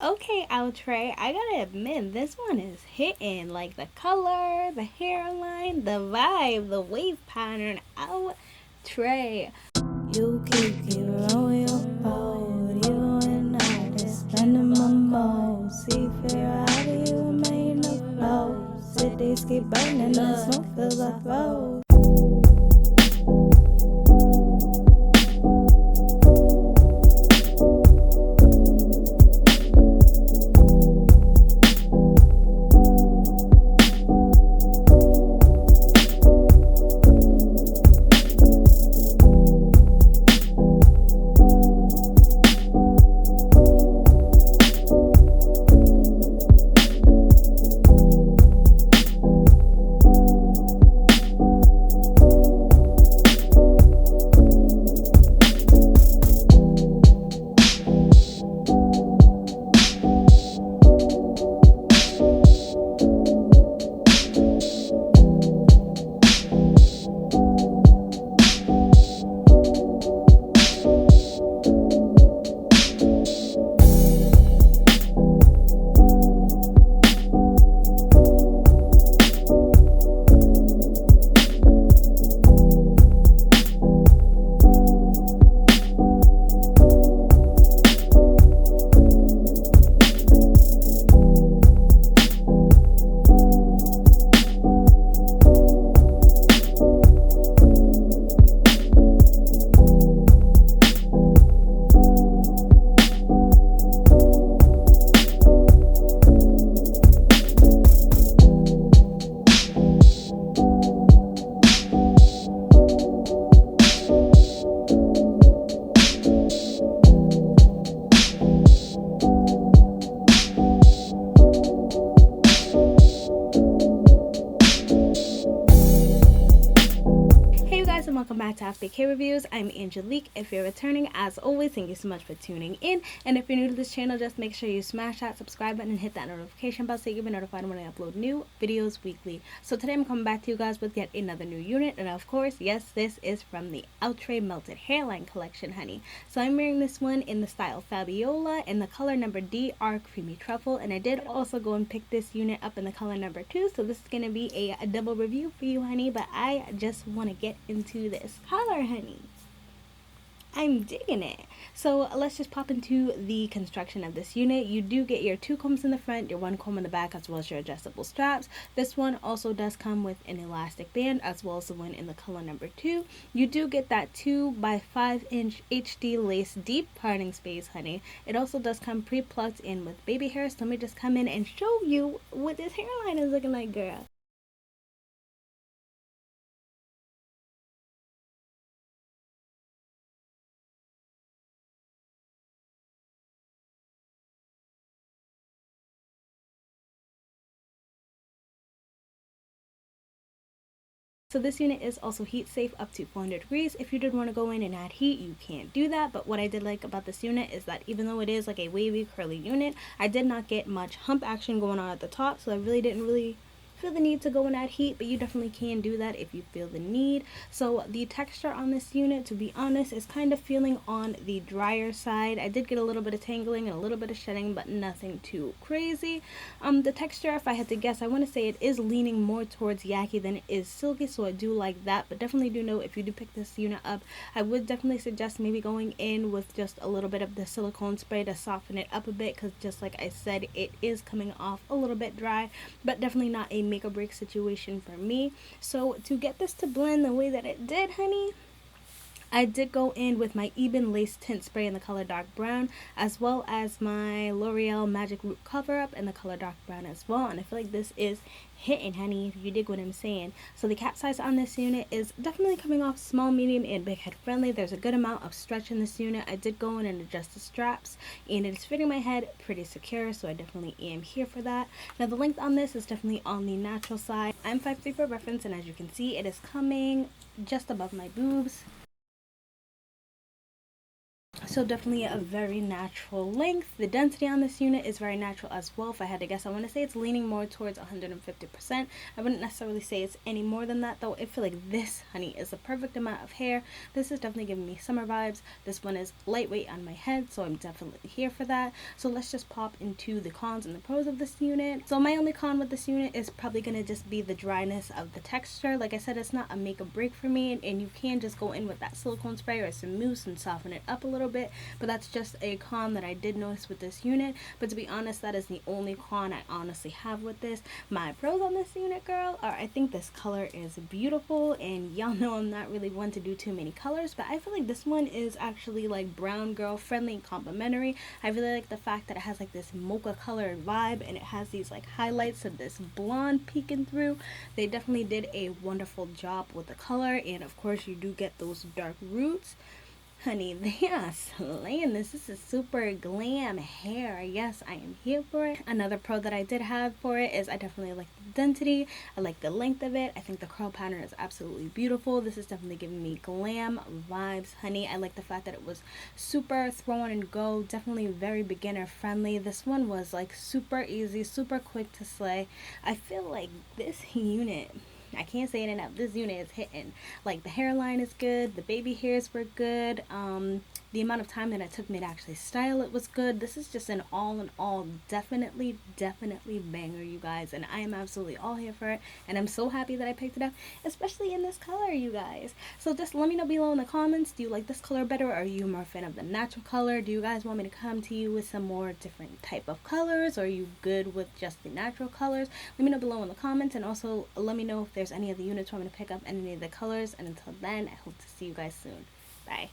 Okay, Outre, I gotta admit, this one is hitting. Like the color, the hairline, the vibe, the wave pattern. Outre. You keep on your boat, you and I just spending my mode. See fear, how do you remain afloat? Cities keep burning, the smoke fills our throat. Hey you guys, and welcome back to After K Reviews. I'm Angelique. If you're returning, as always, thank you so much for tuning in. And if you're new to this channel, just make sure you smash that subscribe button and hit that notification bell so you can be notified when I upload new videos weekly. So today I'm coming back to you guys with yet another new unit, and of course, yes, this is from the Outre Melted Hairline Collection, honey. So I'm wearing this one in the style Fabiola in the color number DR Creamy Truffle, and I did also go and pick this unit up in the color number 2, so this is going to be a double review for you, honey, but I just want to get into this color, honey. I'm digging it. So let's just pop into the construction of this unit. You do get your 2 combs in the front, your 1 comb in the back, as well as your adjustable straps. This one also does come with an elastic band, as well as the one in the color number 2. You do get that 2 by 5 inch HD lace deep parting space, honey. It also does come pre-plucked in with baby hair. So let me just come in and show you what this hairline is looking like, girl. So this unit is also heat safe up to 400 degrees. If you did want to go in and add heat, you can't do that. But what I did like about this unit is that even though it is like a wavy curly unit, I did not get much hump action going on at the top. So I really didn't feel the need to go and add heat, but you definitely can do that if you feel the need. So the texture on this unit, to be honest, is kind of feeling on the drier side. I did get a little bit of tangling and a little bit of shedding, but nothing too crazy. The texture, if I had to guess, I want to say it is leaning more towards Yaki than it is silky, so I do like that. But definitely do know if you do pick this unit up, I would definitely suggest maybe going in with just a little bit of the silicone spray to soften it up a bit, because just like I said, it is coming off a little bit dry, but definitely not a make or break situation for me. So to get this to blend the way that it did, honey, I did go in with my Eben Lace Tint Spray in the color Dark Brown, as well as my L'Oreal Magic Root Cover Up in the color Dark Brown as well. And I feel like this is hitting, honey, if you dig what I'm saying. So the cap size on this unit is definitely coming off small, medium, and big head friendly. There's a good amount of stretch in this unit. I did go in and adjust the straps, and it is fitting my head pretty secure, so I definitely am here for that. Now the length on this is definitely on the natural side. I'm 5'3" for reference, and as you can see, it is coming just above my boobs. So definitely a very natural length. The density on this unit is very natural as well. If I had to guess, I want to say it's leaning more towards 150%. I wouldn't necessarily say it's any more than that though. I feel like this, honey, is the perfect amount of hair. This is definitely giving me summer vibes. This one is lightweight on my head, so I'm definitely here for that. So let's just pop into the cons and the pros of this unit. So my only con with this unit is probably going to just be the dryness of the texture. Like I said, it's not a make or break for me, and you can just go in with that silicone spray or some mousse and soften it up a little bit, but that's just a con that I did notice with this unit. But to be honest, that is the only con I honestly have with this. My pros on this unit, girl, are I think this color is beautiful, and y'all know I'm not really one to do too many colors, but I feel like this one is actually like brown girl friendly and complimentary. I really like the fact that it has like this mocha colored vibe, and it has these like highlights of this blonde peeking through. They definitely did a wonderful job with the color, and of course you do get those dark roots. Honey, they are slaying this. This is super glam hair. Yes, I am here for it. Another pro that I did have for it is I definitely like the density. I like the length of it. I think the curl pattern is absolutely beautiful. This is definitely giving me glam vibes, honey. I like the fact that it was super throw on and go. Definitely very beginner friendly. This one was like super easy, super quick to slay. I feel like this unit, I can't say it enough. This unit is hitting. Like the hairline is good, the baby hairs were good. The amount of time that it took me to actually style it was good. This is just an all in all definitely banger, you guys, and I am absolutely all here for it. And I'm so happy that I picked it up, especially in this color, you guys. So just let me know below in the comments. Do you like this color better, or are you more a fan of the natural color? Do you guys want me to come to you with some more different type of colors, or are you good with just the natural colors? Let me know below in the comments, and also let me know if there's any of the units you want me to pick up, any of the colors. And until then, I hope to see you guys soon. Bye.